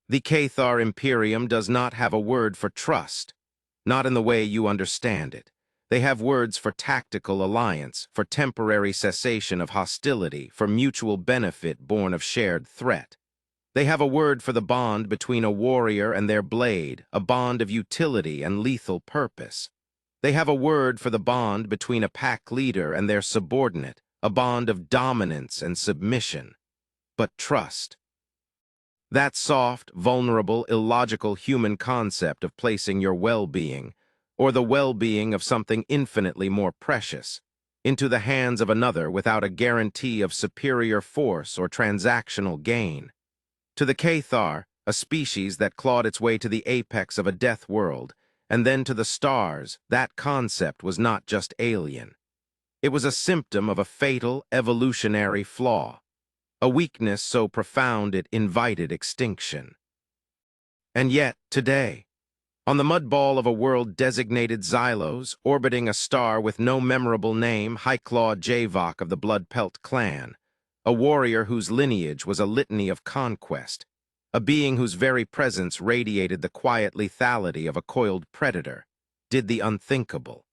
The Cathar Imperium does not have a word for trust, not in the way you understand it. They have words for tactical alliance, for temporary cessation of hostility, for mutual benefit born of shared threat. They have a word for the bond between a warrior and their blade, a bond of utility and lethal purpose. They have a word for the bond between a pack leader and their subordinate, a bond of dominance and submission. But trust. That soft, vulnerable, illogical human concept of placing your well-being, or the well-being of something infinitely more precious, into the hands of another without a guarantee of superior force or transactional gain. To the Cathar, a species that clawed its way to the apex of a death world, and then to the stars, that concept was not just alien. It was a symptom of a fatal evolutionary flaw, a weakness so profound it invited extinction. And yet, today, on the mudball of a world designated Xylos, orbiting a star with no memorable name, High-Clawed Javok of the Bloodpelt clan, a warrior whose lineage was a litany of conquest, a being whose very presence radiated the quiet lethality of a coiled predator, did the unthinkable.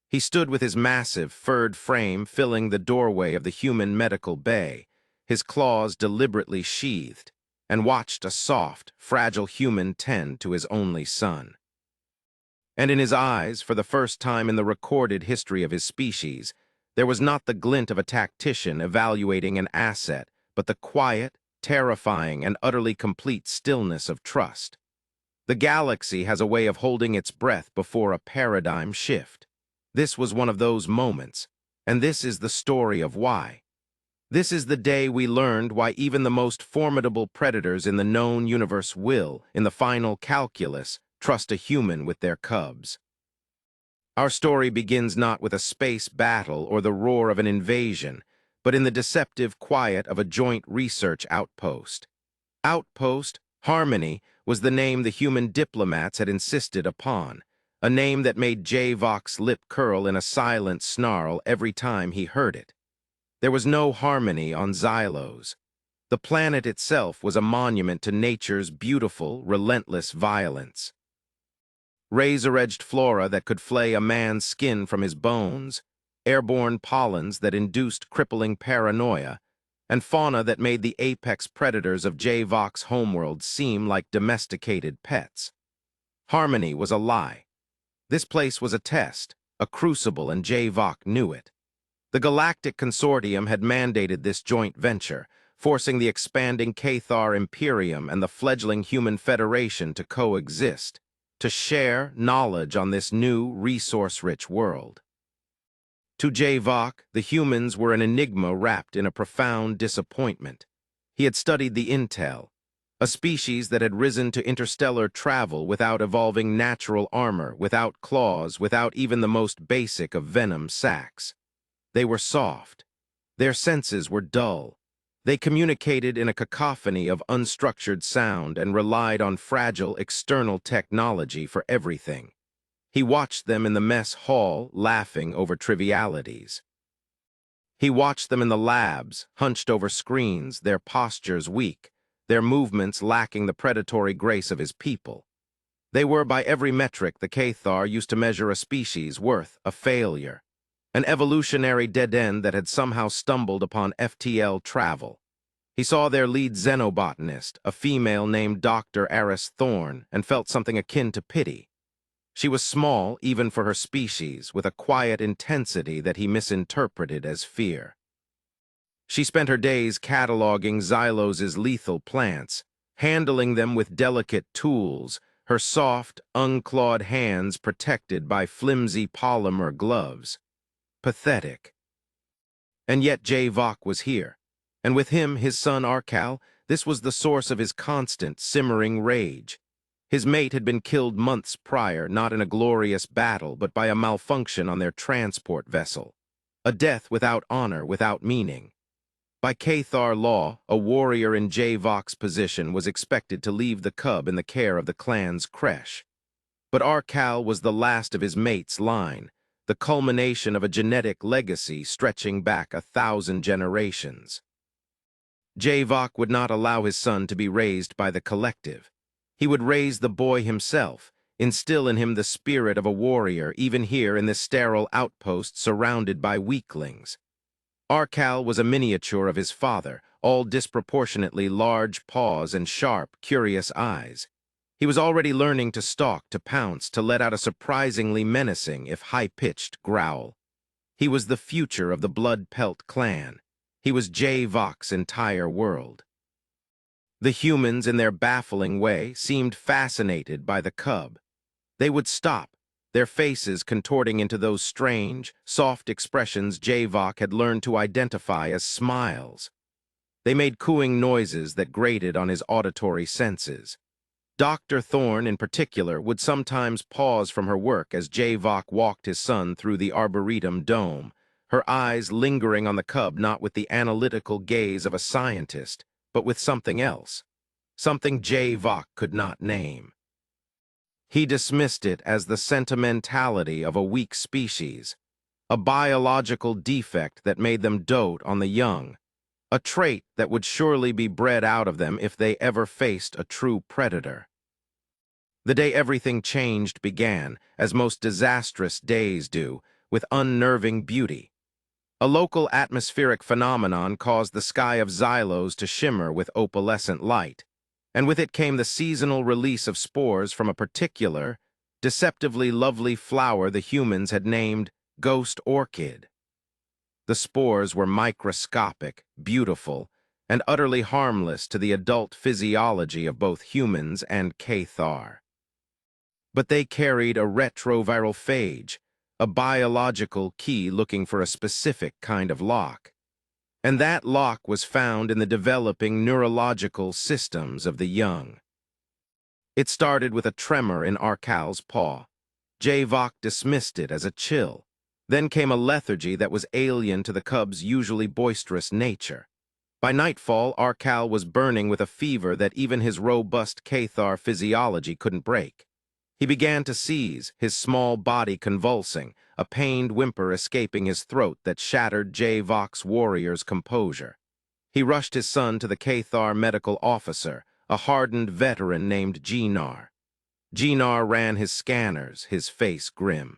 He stood with his massive, furred frame filling the doorway of the human medical bay, his claws deliberately sheathed, and watched a soft, fragile human tend to his only son. And in his eyes, for the first time in the recorded history of his species, there was not the glint of a tactician evaluating an asset, but the quiet, terrifying, and utterly complete stillness of trust. The galaxy has a way of holding its breath before a paradigm shift. This was one of those moments, and this is the story of why. This is the day we learned why even the most formidable predators in the known universe will, in the final calculus, trust a human with their cubs. Our story begins not with a space battle or the roar of an invasion, but in the deceptive quiet of a joint research outpost. Outpost, Harmony, was the name the human diplomats had insisted upon, a name that made Javok's lip curl in a silent snarl every time he heard it. There was no harmony on Xylos. The planet itself was a monument to nature's beautiful, relentless violence. Razor-edged flora that could flay a man's skin from his bones, airborne pollens that induced crippling paranoia, and fauna that made the apex predators of Javok's homeworld seem like domesticated pets. Harmony was a lie. This place was a test, a crucible, and Javok knew it. The Galactic Consortium had mandated this joint venture, forcing the expanding Cathar Imperium and the fledgling Human Federation to coexist, to share knowledge on this new, resource-rich world. To Javok, the humans were an enigma wrapped in a profound disappointment. He had studied the Intel, a species that had risen to interstellar travel without evolving natural armor, without claws, without even the most basic of venom sacs. They were soft. Their senses were dull. They communicated in a cacophony of unstructured sound and relied on fragile external technology for everything. He watched them in the mess hall, laughing over trivialities. He watched them in the labs, hunched over screens, their postures weak, their movements lacking the predatory grace of his people. They were, by every metric the Cathar used to measure a species' worth, a failure. An evolutionary dead end that had somehow stumbled upon FTL travel. He saw their lead xenobotanist, a female named Dr. Aris Thorne, and felt something akin to pity. She was small, even for her species, with a quiet intensity that he misinterpreted as fear. She spent her days cataloging Xylos's lethal plants, handling them with delicate tools, her soft, unclawed hands protected by flimsy polymer gloves. Pathetic. And yet Javok was here, and with him his son Arkal. This was the source of his constant, simmering rage. His mate had been killed months prior, not in a glorious battle, but by a malfunction on their transport vessel. A death without honor, without meaning. By Cathar law, a warrior in Javok's position was expected to leave the cub in the care of the clan's creche. But Arkal was the last of his mate's line, the culmination of a genetic legacy stretching back 1,000 generations. Javok would not allow his son to be raised by the collective. He would raise the boy himself, instill in him the spirit of a warrior, even here in this sterile outpost surrounded by weaklings. Arkal was a miniature of his father, all disproportionately large paws and sharp, curious eyes. He was already learning to stalk, to pounce, to let out a surprisingly menacing, if high-pitched, growl. He was the future of the Blood-Pelt clan. He was Javok's entire world. The humans, in their baffling way, seemed fascinated by the cub. They would stop, their faces contorting into those strange, soft expressions Javok had learned to identify as smiles. They made cooing noises that grated on his auditory senses. Dr. Thorne, in particular, would sometimes pause from her work as Javok walked his son through the Arboretum dome, her eyes lingering on the cub not with the analytical gaze of a scientist, but with something else, something Javok could not name. He dismissed it as the sentimentality of a weak species, a biological defect that made them dote on the young, a trait that would surely be bred out of them if they ever faced a true predator. The day everything changed began, as most disastrous days do, with unnerving beauty. A local atmospheric phenomenon caused the sky of Xylos to shimmer with opalescent light, and with it came the seasonal release of spores from a particular, deceptively lovely flower the humans had named Ghost Orchid. The spores were microscopic, beautiful, and utterly harmless to the adult physiology of both humans and Cathar. But they carried a retroviral phage, a biological key looking for a specific kind of lock. And that lock was found in the developing neurological systems of the young. It started with a tremor in Arkal's paw. Javok dismissed it as a chill. Then came a lethargy that was alien to the cub's usually boisterous nature. By nightfall, Arkal was burning with a fever that even his robust Cathar physiology couldn't break. He began to seize, his small body convulsing, a pained whimper escaping his throat that shattered Javok's warrior's composure. He rushed his son to the Cathar medical officer, a hardened veteran named Ginar. Ginar ran his scanners, his face grim.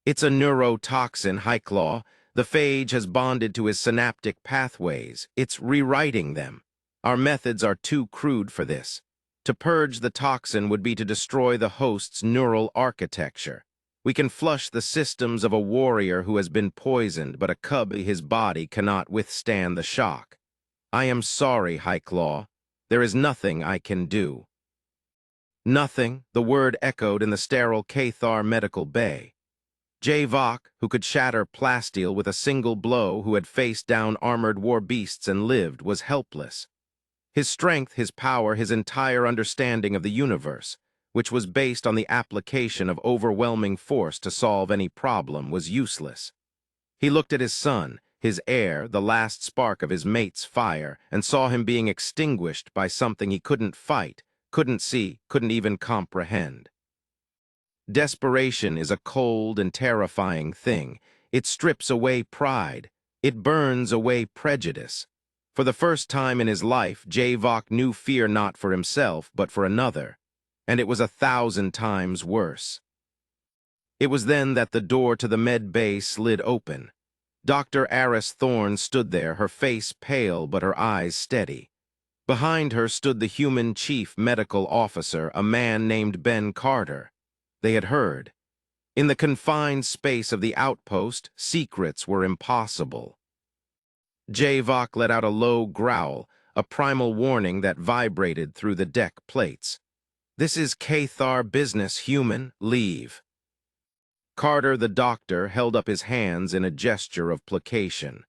"It's a neurotoxin, Highclaw. The phage has bonded to his synaptic pathways. It's rewriting them. Our methods are too crude for this. To purge the toxin would be to destroy the host's neural architecture. We can flush the systems of a warrior who has been poisoned, but a cub his body cannot withstand the shock. I am sorry, Highclaw. There is nothing I can do." Nothing, the word echoed in the sterile Cathar medical bay. Javok, who could shatter plasteel with a single blow, who had faced down armored war beasts and lived, was helpless. His strength, his power, his entire understanding of the universe, which was based on the application of overwhelming force to solve any problem, was useless. He looked at his son, his heir, the last spark of his mate's fire, and saw him being extinguished by something he couldn't fight, couldn't see, couldn't even comprehend. Desperation is a cold and terrifying thing. It strips away pride. It burns away prejudice. For the first time in his life, Javok knew fear not for himself, but for another, and it was 1,000 times worse. It was then that the door to the med bay slid open. Dr. Aris Thorne stood there, her face pale but her eyes steady. Behind her stood the human chief medical officer, a man named Ben Carter. They had heard. In the confined space of the outpost, secrets were impossible. Javok let out a low growl, a primal warning that vibrated through the deck plates. "This is Cathar business, human. Leave." Carter, the doctor, held up his hands in a gesture of placation.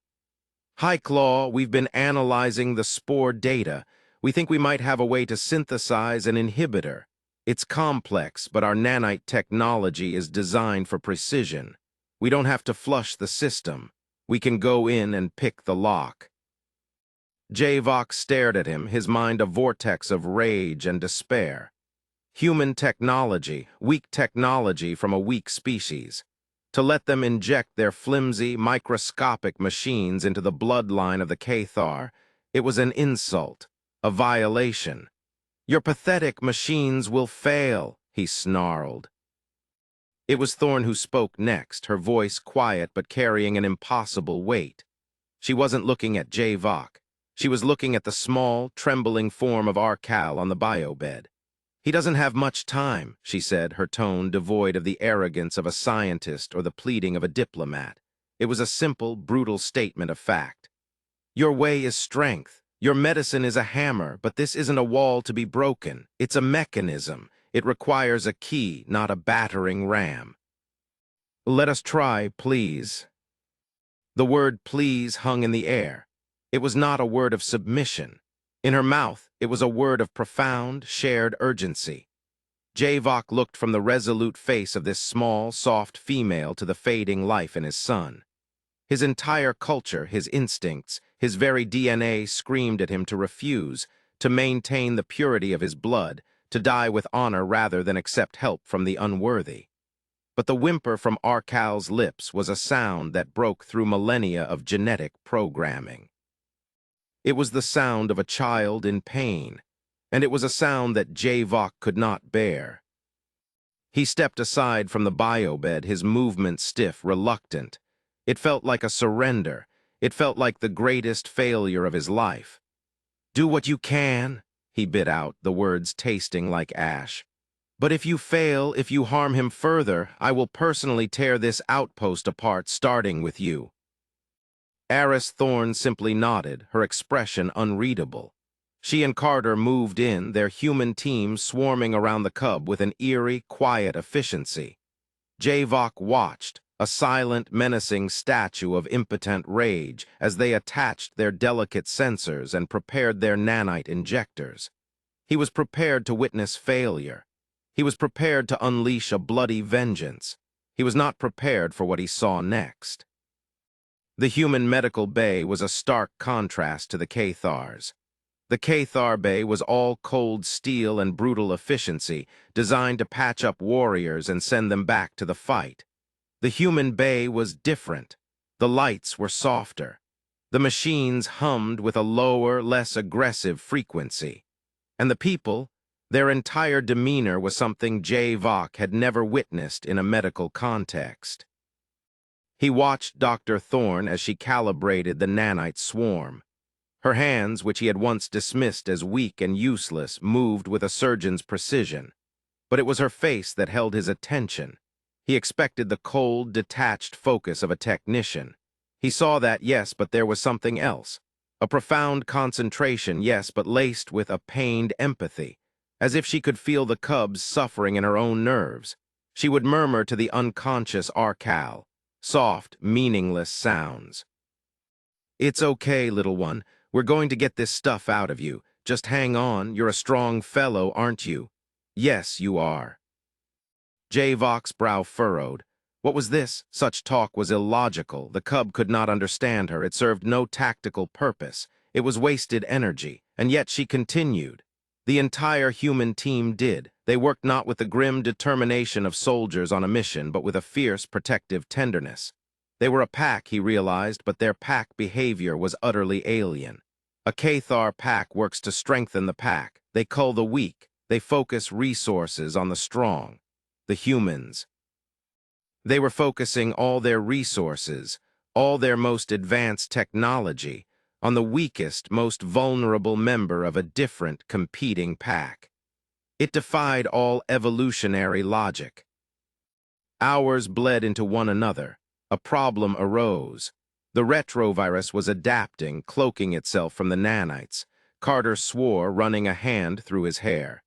"Highclaw, we've been analyzing the spore data. We think we might have a way to synthesize an inhibitor. It's complex, but our nanite technology is designed for precision. We don't have to flush the system. We can go in and pick the lock." Javok stared at him, his mind a vortex of rage and despair. Human technology, weak technology from a weak species. To let them inject their flimsy, microscopic machines into the bloodline of the Cathar, It was an insult, a violation. "Your pathetic machines will fail," he snarled. It was Thorn who spoke next, her voice quiet but carrying an impossible weight. She wasn't looking at Javok. She was looking at the small, trembling form of Arkal on the biobed. "He doesn't have much time," she said, her tone devoid of the arrogance of a scientist or the pleading of a diplomat. It was a simple, brutal statement of fact. "Your way is strength. Your medicine is a hammer, but this isn't a wall to be broken. It's a mechanism. It requires a key, not a battering ram. Let us try, please." The word please hung in the air. It was not a word of submission. In her mouth, it was a word of profound, shared urgency. Javok looked from the resolute face of this small, soft female to the fading life in his son. His entire culture, his instincts, his very DNA screamed at him to refuse, to maintain the purity of his blood, to die with honor rather than accept help from the unworthy. But the whimper from Arkal's lips was a sound that broke through millennia of genetic programming. It was the sound of a child in pain, and it was a sound that Javok could not bear. He stepped aside from the biobed, his movement stiff, reluctant. It felt like a surrender. It felt like the greatest failure of his life. "Do what you can," he bit out, the words tasting like ash. "But if you fail, if you harm him further, I will personally tear this outpost apart, starting with you." Eris Thorne simply nodded, her expression unreadable. She and Carter moved in, their human team swarming around the cub with an eerie, quiet efficiency. Javok watched, a silent, menacing statue of impotent rage, as they attached their delicate sensors and prepared their nanite injectors. He was prepared to witness failure. He was prepared to unleash a bloody vengeance. He was not prepared for what he saw next. The human medical bay was a stark contrast to the Cathars. The Cathar bay was all cold steel and brutal efficiency, designed to patch up warriors and send them back to the fight. The human bay was different. The lights were softer. The machines hummed with a lower, less aggressive frequency. And the people, their entire demeanor was something Javok had never witnessed in a medical context. He watched Dr. Thorne as she calibrated the nanite swarm. Her hands, which he had once dismissed as weak and useless, moved with a surgeon's precision. But it was her face that held his attention. He expected the cold, detached focus of a technician. He saw that, yes, but there was something else. A profound concentration, yes, but laced with a pained empathy, as if she could feel the cub's suffering in her own nerves. She would murmur to the unconscious Arkal, soft, meaningless sounds. "It's okay, little one. We're going to get this stuff out of you. Just hang on. You're a strong fellow, aren't you?" "Yes, you are." Javok's brow furrowed. What was this? Such talk was illogical. The cub could not understand her. It served no tactical purpose. It was wasted energy. And yet she continued. The entire human team did. They worked not with the grim determination of soldiers on a mission, but with a fierce, protective tenderness. They were a pack, he realized, but their pack behavior was utterly alien. A Cathar pack works to strengthen the pack. They cull the weak. They focus resources on the strong. The humans. They were focusing all their resources, all their most advanced technology, on the weakest, most vulnerable member of a different, competing pack. It defied all evolutionary logic. Hours bled into one another. A problem arose. The retrovirus was adapting, cloaking itself from the nanites. Carter swore, running a hand through his hair.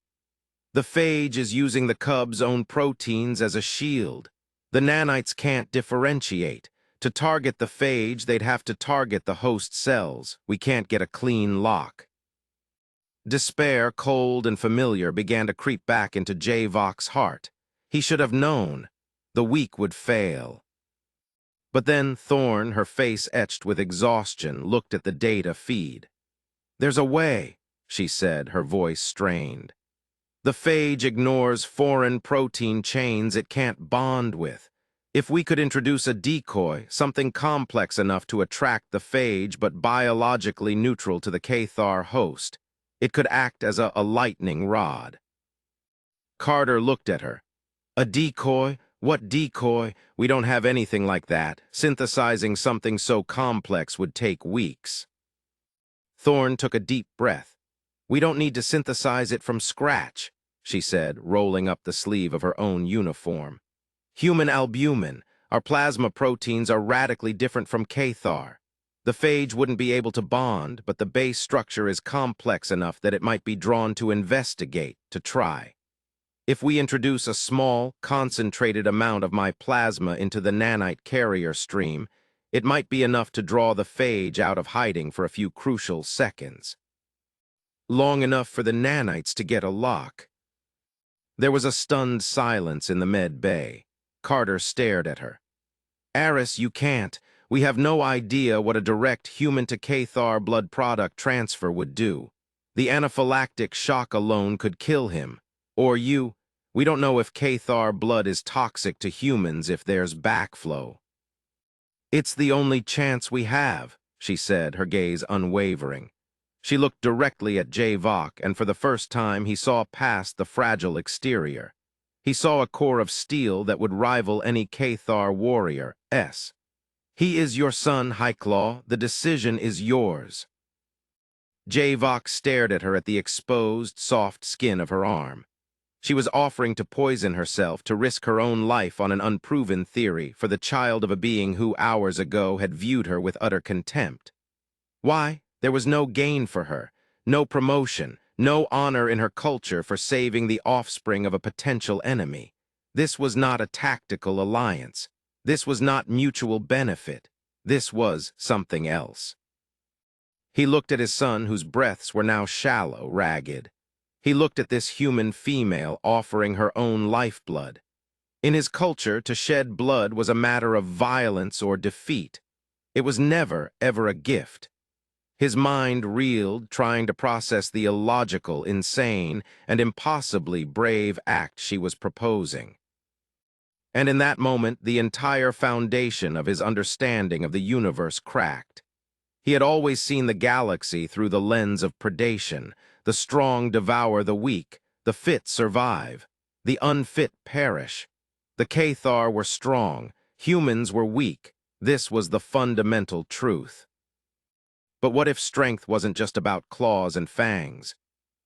"The phage is using the cub's own proteins as a shield. The nanites can't differentiate. To target the phage, they'd have to target the host cells. We can't get a clean lock." Despair, cold and familiar, began to creep back into Javok's heart. He should have known. The weak would fail. But then Thorne, her face etched with exhaustion, looked at the data feed. "There's a way," she said, her voice strained. "The phage ignores foreign protein chains it can't bond with. If we could introduce a decoy, something complex enough to attract the phage but biologically neutral to the Cathar host, it could act as a lightning rod. Carter looked at her. A decoy? What decoy? We don't have anything like that. Synthesizing something so complex would take weeks. Thorne took a deep breath. We don't need to synthesize it from scratch, she said, rolling up the sleeve of her own uniform. Human albumin, our plasma proteins are radically different from Cathar. The phage wouldn't be able to bond, but the base structure is complex enough that it might be drawn to investigate, to try. If we introduce a small, concentrated amount of my plasma into the nanite carrier stream, it might be enough to draw the phage out of hiding for a few crucial seconds. Long enough for the nanites to get a lock. There was a stunned silence in the med bay. Carter stared at her. Aris, you can't. We have no idea what a direct human-to-Cathar blood product transfer would do. The anaphylactic shock alone could kill him. Or you. We don't know if Cathar blood is toxic to humans if there's backflow. It's the only chance we have, she said, her gaze unwavering. She looked directly at Javok, and for the first time he saw past the fragile exterior. He saw a core of steel that would rival any Cathar warrior's. He is your son, Highclaw. The decision is yours. Javok stared at her at the exposed, soft skin of her arm. She was offering to poison herself to risk her own life on an unproven theory for the child of a being who hours ago had viewed her with utter contempt. Why? There was no gain for her, no promotion, no honor in her culture for saving the offspring of a potential enemy. This was not a tactical alliance. This was not mutual benefit. This was something else. He looked at his son, whose breaths were now shallow, ragged. He looked at this human female offering her own lifeblood. In his culture, to shed blood was a matter of violence or defeat. It was never, ever a gift. His mind reeled, trying to process the illogical, insane, and impossibly brave act she was proposing. And in that moment, the entire foundation of his understanding of the universe cracked. He had always seen the galaxy through the lens of predation. The strong devour the weak, the fit survive, the unfit perish. The Cathar were strong, humans were weak. This was the fundamental truth. But what if strength wasn't just about claws and fangs?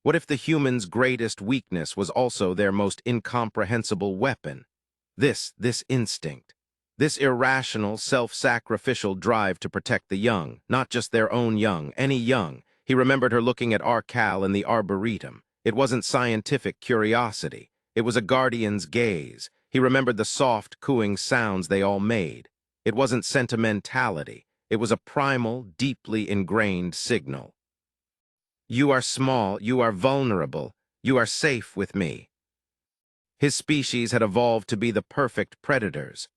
What if the humans' greatest weakness was also their most incomprehensible weapon? This instinct. This irrational, self-sacrificial drive to protect the young, not just their own young, any young. He remembered her looking at Arcal in the Arboretum. It wasn't scientific curiosity. It was a guardian's gaze. He remembered the soft, cooing sounds they all made. It wasn't sentimentality. It was a primal, deeply ingrained signal. You are small, you are vulnerable, you are safe with me. His species had evolved to be the perfect predators.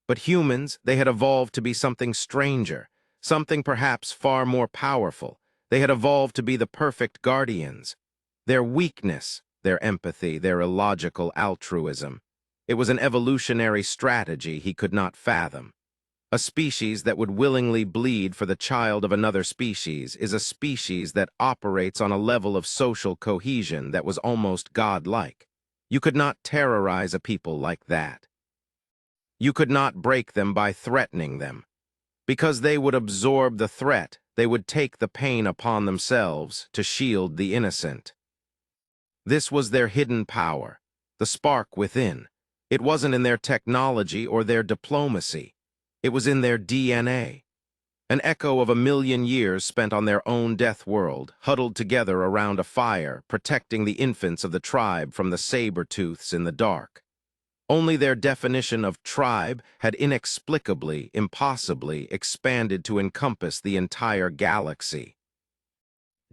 But humans, they had evolved to be something stranger, something perhaps far more powerful. They had evolved to be the perfect guardians. Their weakness, their empathy, their illogical altruism. It was an evolutionary strategy he could not fathom. A species that would willingly bleed for the child of another species is a species that operates on a level of social cohesion that was almost godlike. You could not terrorize a people like that. You could not break them by threatening them. Because they would absorb the threat, they would take the pain upon themselves to shield the innocent. This was their hidden power, the spark within. It wasn't in their technology or their diplomacy. It was in their DNA. An echo of 1,000,000 years spent on their own death world, huddled together around a fire, protecting the infants of the tribe from the saber-tooths in the dark. Only their definition of tribe had inexplicably, impossibly expanded to encompass the entire galaxy.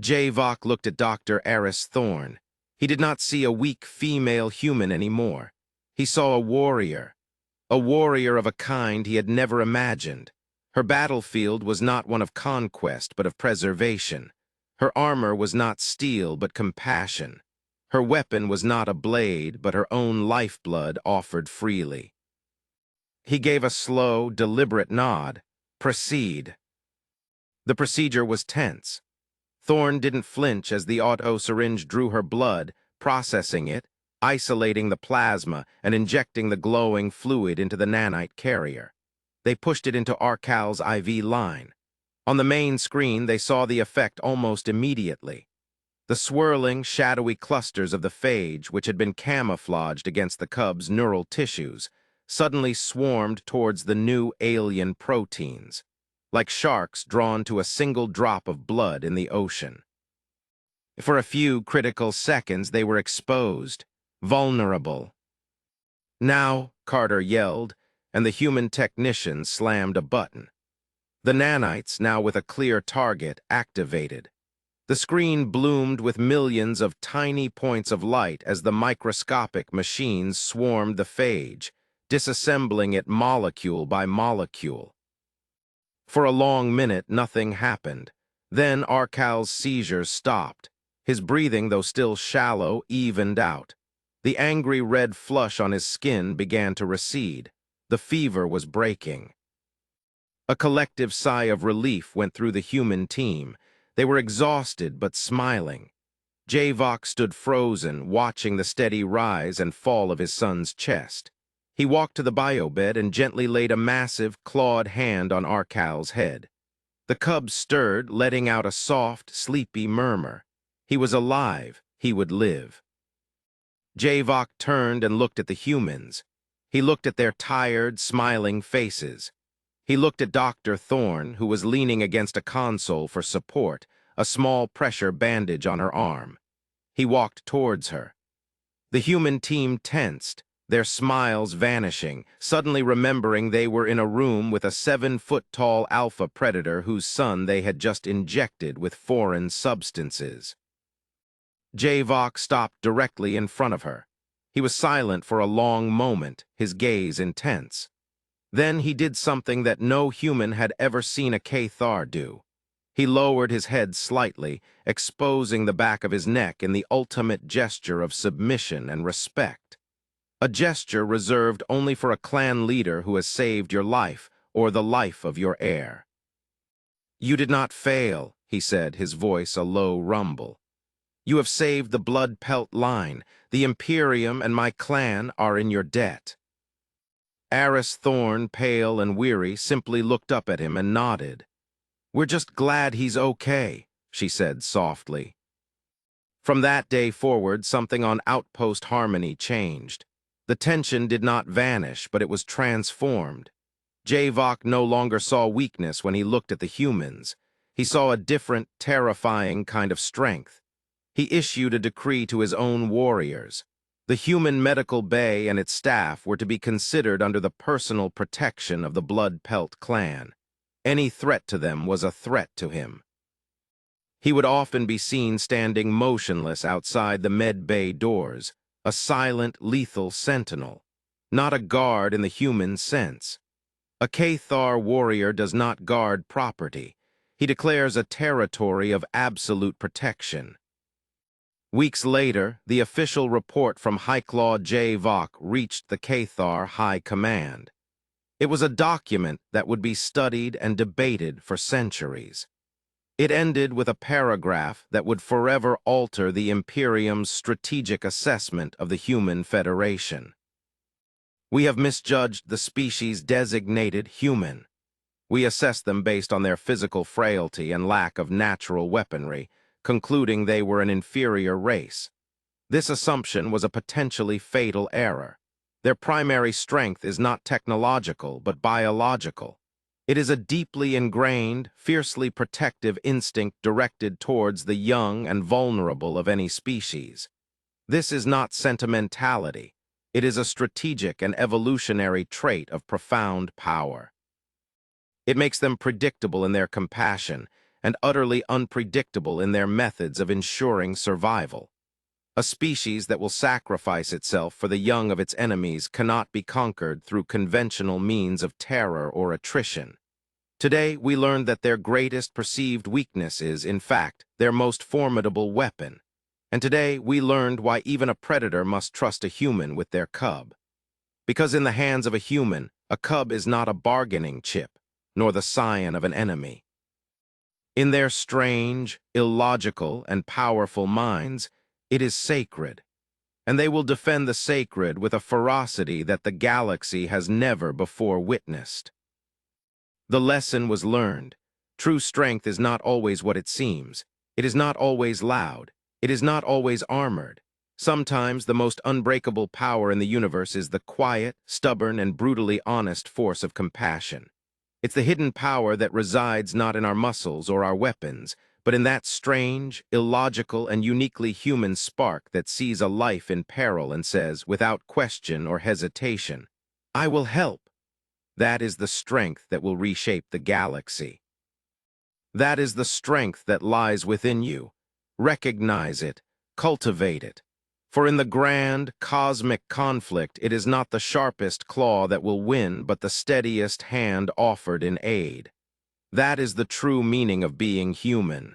Javok looked at Dr. Aris Thorne. He did not see a weak female human anymore. He saw a warrior of a kind he had never imagined. Her battlefield was not one of conquest, but of preservation. Her armor was not steel, but compassion. Her weapon was not a blade, but her own lifeblood offered freely. He gave a slow, deliberate nod. Proceed. The procedure was tense. Thorne didn't flinch as the auto-syringe drew her blood, processing it, isolating the plasma, and injecting the glowing fluid into the nanite carrier. They pushed it into Arcal's IV line. On the main screen, they saw the effect almost immediately. The swirling, shadowy clusters of the phage, which had been camouflaged against the cub's neural tissues, suddenly swarmed towards the new alien proteins, like sharks drawn to a single drop of blood in the ocean. For a few critical seconds, they were exposed, vulnerable. Now, Carter yelled, and the human technician slammed a button. The nanites, now with a clear target, activated. The screen bloomed with millions of tiny points of light as the microscopic machines swarmed the phage, disassembling it molecule by molecule. For a long minute, nothing happened. Then Arcal's seizures stopped. His breathing, though still shallow, evened out. The angry red flush on his skin began to recede. The fever was breaking. A collective sigh of relief went through the human team. They were exhausted but smiling. Javok stood frozen, watching the steady rise and fall of his son's chest. He walked to the biobed and gently laid a massive, clawed hand on Arcal's head. The cub stirred, letting out a soft, sleepy murmur. He was alive. He would live. Javok turned and looked at the humans. He looked at their tired, smiling faces. He looked at Dr. Thorne, who was leaning against a console for support, a small pressure bandage on her arm. He walked towards her. The human team tensed, their smiles vanishing, suddenly remembering they were in a room with a 7-foot-tall alpha predator whose son they had just injected with foreign substances. Javok stopped directly in front of her. He was silent for a long moment, his gaze intense. Then he did something that no human had ever seen a Cathar do. He lowered his head slightly, exposing the back of his neck in the ultimate gesture of submission and respect. A gesture reserved only for a clan leader who has saved your life or the life of your heir. "You did not fail," he said, his voice a low rumble. "You have saved the blood pelt line. The Imperium and my clan are in your debt." Aris Thorne, pale and weary, simply looked up at him and nodded. "We're just glad he's okay," she said softly. From that day forward, something on Outpost Harmony changed. The tension did not vanish, but it was transformed. Javok no longer saw weakness when he looked at the humans. He saw a different, terrifying kind of strength. He issued a decree to his own warriors. The human medical bay and its staff were to be considered under the personal protection of the Blood Pelt clan. Any threat to them was a threat to him. He would often be seen standing motionless outside the med bay doors, a silent, lethal sentinel, not a guard in the human sense. A Cathar warrior does not guard property. He declares a territory of absolute protection. Weeks later, the official report from High-Claw Javok reached the Cathar High Command. It was a document that would be studied and debated for centuries. It ended with a paragraph that would forever alter the Imperium's strategic assessment of the human federation. "We have misjudged the species designated human. We assessed them based on their physical frailty and lack of natural weaponry, concluding they were an inferior race. This assumption was a potentially fatal error. Their primary strength is not technological, but biological. It is a deeply ingrained, fiercely protective instinct directed towards the young and vulnerable of any species. This is not sentimentality. It is a strategic and evolutionary trait of profound power. It makes them predictable in their compassion and utterly unpredictable in their methods of ensuring survival. A species that will sacrifice itself for the young of its enemies cannot be conquered through conventional means of terror or attrition. Today, we learned that their greatest perceived weakness is, in fact, their most formidable weapon. And today, we learned why even a predator must trust a human with their cub. Because in the hands of a human, A cub is not a bargaining chip, nor the scion of an enemy. In their strange, illogical, and powerful minds, it is sacred, and they will defend the sacred with a ferocity that the galaxy has never before witnessed. The lesson was learned. True strength is not always what it seems. It is not always loud. It is not always armored. Sometimes the most unbreakable power in the universe is the quiet, stubborn, and brutally honest force of compassion. It's the hidden power that resides not in our muscles or our weapons, but in that strange, illogical, and uniquely human spark that sees a life in peril and says, without question or hesitation, "I will help." That is the strength that will reshape the galaxy. That is the strength that lies within you. Recognize it, cultivate it. For in the grand, cosmic conflict, it is not the sharpest claw that will win, but the steadiest hand offered in aid. That is the true meaning of being human.